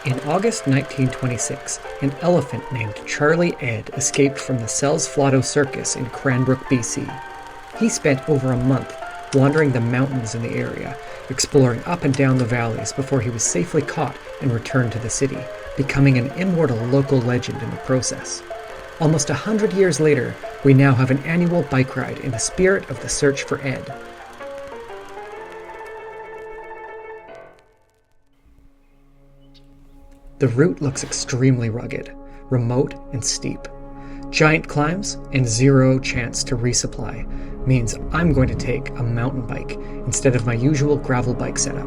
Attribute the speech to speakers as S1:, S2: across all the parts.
S1: In August 1926, an elephant named Charlie Ed escaped from the Sells Flotto Circus in Cranbrook, BC. He spent over a month wandering the mountains in the area, exploring up and down the valleys before he was safely caught and returned to the city, becoming an immortal local legend in the process. Almost 100 years later, we now have an annual bike ride in the spirit of the search for Ed. The route looks extremely rugged, remote and steep. Giant climbs and zero chance to resupply means I'm going to take a mountain bike instead of my usual gravel bike setup.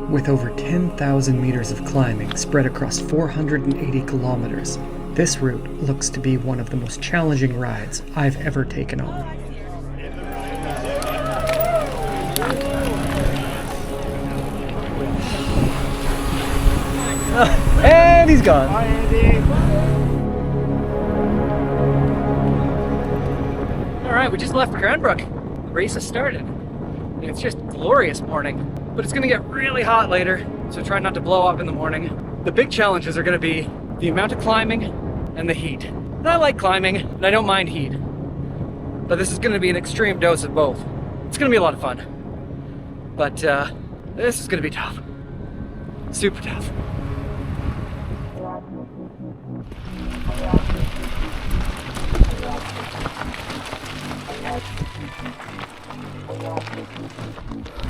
S1: With over 10,000 meters of climbing spread across 480 kilometers, this route looks to be one of the most challenging rides I've ever taken on.
S2: And he's gone.
S3: Hi, Andy.
S2: All right, we just left Cranbrook. The race has started. And it's just a glorious morning, but it's gonna get really hot later, so try not to blow up in the morning. The big challenges are gonna be the amount of climbing and the heat. And I like climbing, and I don't mind heat. But this is gonna be an extreme dose of both. It's gonna be a lot of fun. But this is gonna be tough. Super tough.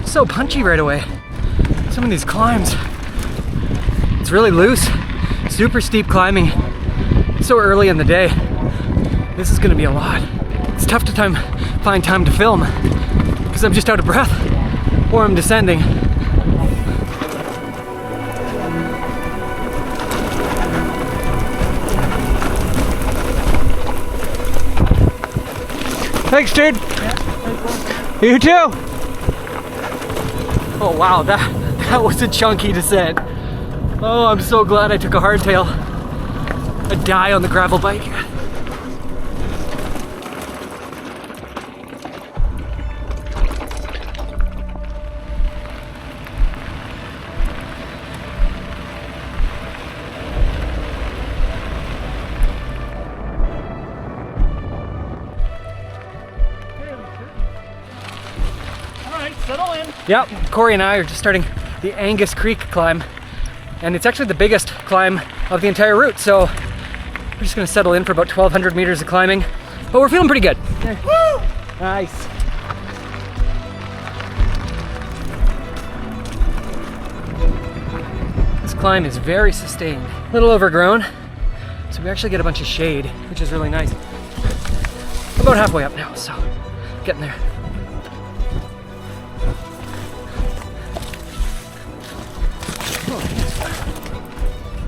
S2: So punchy right away. Some of these climbs. It's really loose, super steep climbing. So early in the day. This is gonna be a lot. It's tough to find time to film because I'm just out of breath or I'm descending. Thanks, dude. You too. Oh wow, that was a chunky descent. Oh, I'm so glad I took a hardtail. I'd die on the gravel bike.
S3: Settle in.
S2: Yep, Corey and I are just starting the Angus Creek climb, and it's actually the biggest climb of the entire route, so we're just gonna settle in for about 1,200 meters of climbing, but we're feeling pretty good.
S3: Woo!
S2: Nice. This climb is very sustained, a little overgrown, so we actually get a bunch of shade, which is really nice. About halfway up now, so getting there.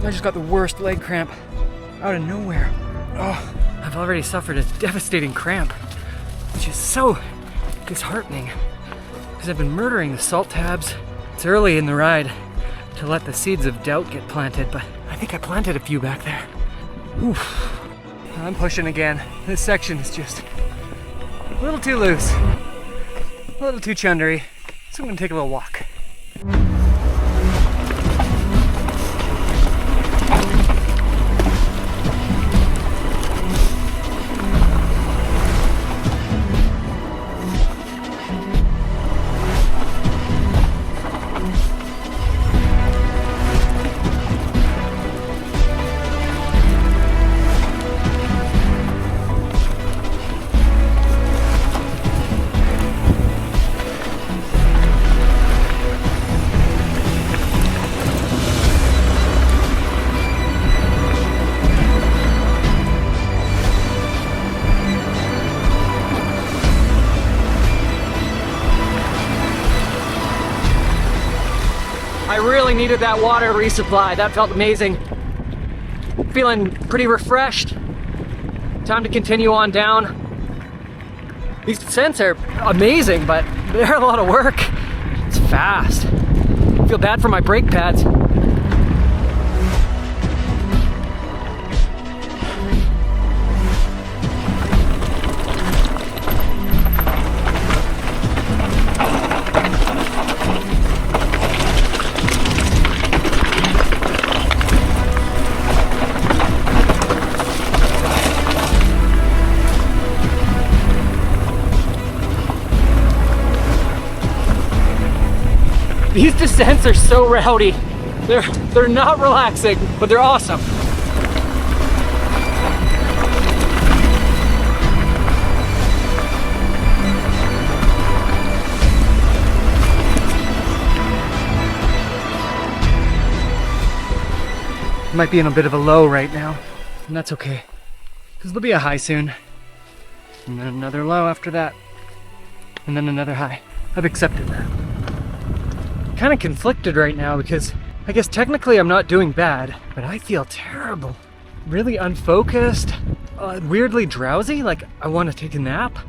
S2: I just got the worst leg cramp out of nowhere. Oh, I've already suffered a devastating cramp, which is so disheartening because I've been murdering the salt tabs. It's early in the ride to let the seeds of doubt get planted, but I think I planted a few back there. Oof. I'm pushing again. This section is just a little too loose, a little too chundery, so I'm gonna take a little walk. I really needed that water resupply. That felt amazing. Feeling pretty refreshed. Time to continue on down. These descents are amazing, but they're a lot of work. It's fast. I feel bad for my brake pads. These descents are so rowdy. They're not relaxing, but they're awesome. Might be in a bit of a low right now, and that's okay, because there'll be a high soon, and then another low after that, and then another high. I've accepted that. Kind of conflicted right now because I guess technically I'm not doing bad, but I feel terrible. Really unfocused, weirdly drowsy, like I want to take a nap,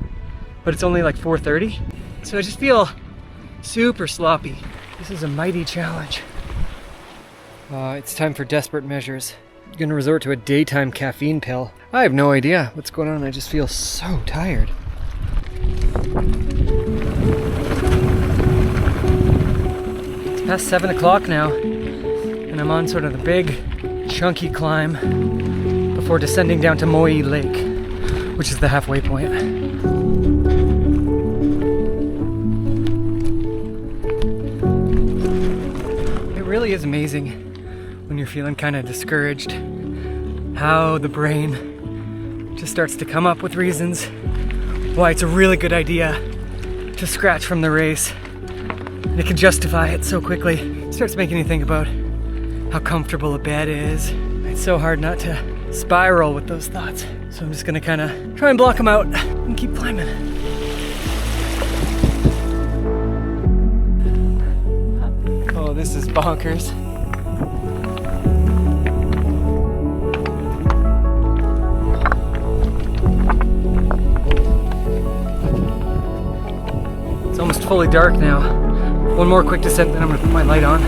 S2: but it's only like 4:30, so I just feel super sloppy. This is a mighty challenge. It's time for desperate measures. I'm gonna resort to a daytime caffeine pill. I have no idea what's going on. I just feel so tired. It's past 7 o'clock now, and I'm on sort of the big, chunky climb before descending down to Moy Lake, which is the halfway point. It really is amazing when you're feeling kind of discouraged, how the brain just starts to come up with reasons why it's a really good idea to scratch from the race. And it can justify it so quickly. It starts making you think about how comfortable a bed is. It's so hard not to spiral with those thoughts. So I'm just gonna kind of try and block them out and keep climbing. Oh, this is bonkers. It's almost fully dark now. One more quick descent, then I'm gonna put my light on.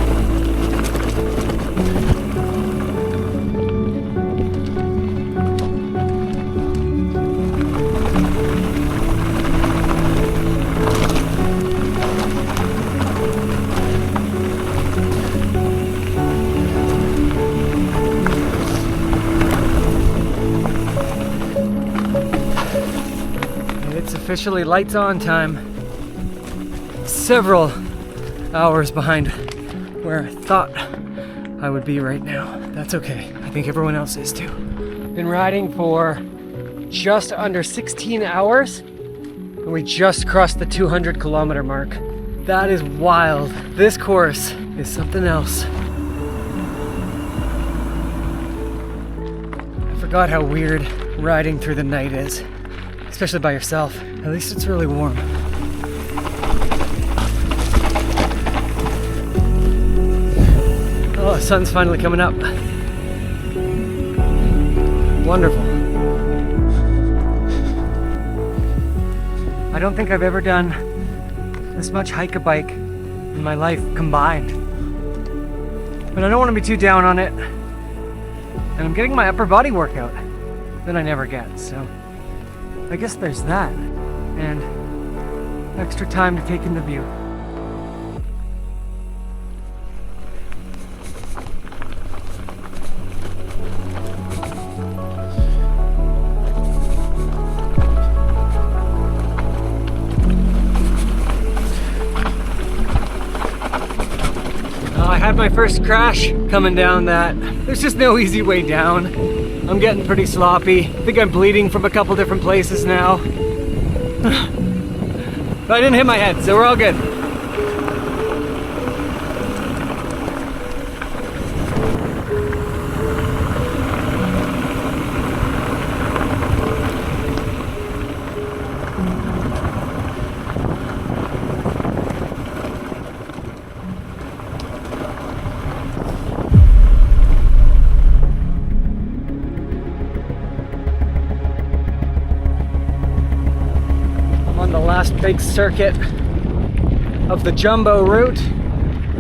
S2: It's officially lights on time. Several hours behind where I thought I would be right now. That's okay. I think everyone else is too. Been riding for just under 16 hours and we just crossed the 200 kilometer mark. That is wild. This course is something else. I forgot how weird riding through the night is, especially by yourself. At least it's really warm. Oh, the sun's finally coming up. Wonderful. I don't think I've ever done this much hike-a-bike in my life combined. But I don't want to be too down on it. And I'm getting my upper body workout that I never get, so I guess there's that. And extra time to take in the view. I had my first crash coming down that. There's just no easy way down. I'm getting pretty sloppy. I think I'm bleeding from a couple different places now. But I didn't hit my head, so we're all good. Last big circuit of the Dumbo Route.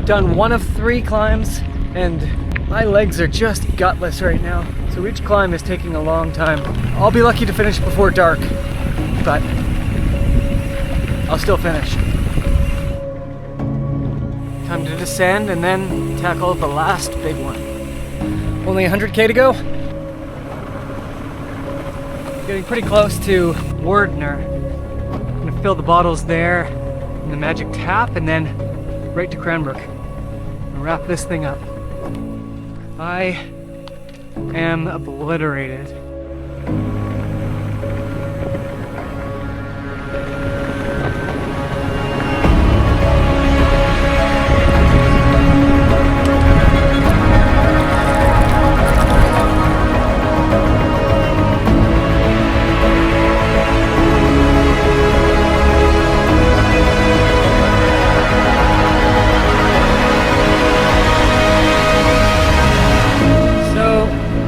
S2: Done one of 3 climbs and my legs are just gutless right now. So each climb is taking a long time. I'll be lucky to finish before dark, but I'll still finish. Time to descend and then tackle the last big one. Only 100K to go. Getting pretty close to Wardner. Fill the bottles there in the magic tap and then right to Cranbrook and wrap this thing up. I am obliterated.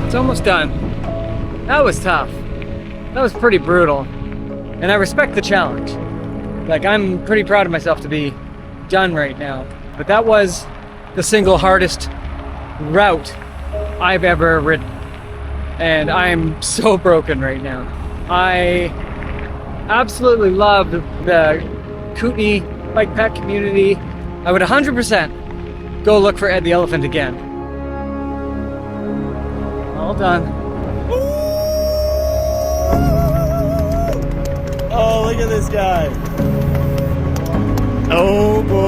S2: It's almost done. That was tough. That was pretty brutal. And I respect the challenge. Like, I'm pretty proud of myself to be done right now. But that was the single hardest route I've ever ridden. And I'm so broken right now. I absolutely love the Kootenai bike pack community. I would 100% go look for Ed the Elephant again. All done.
S4: Oh, look at this guy. Oh boy.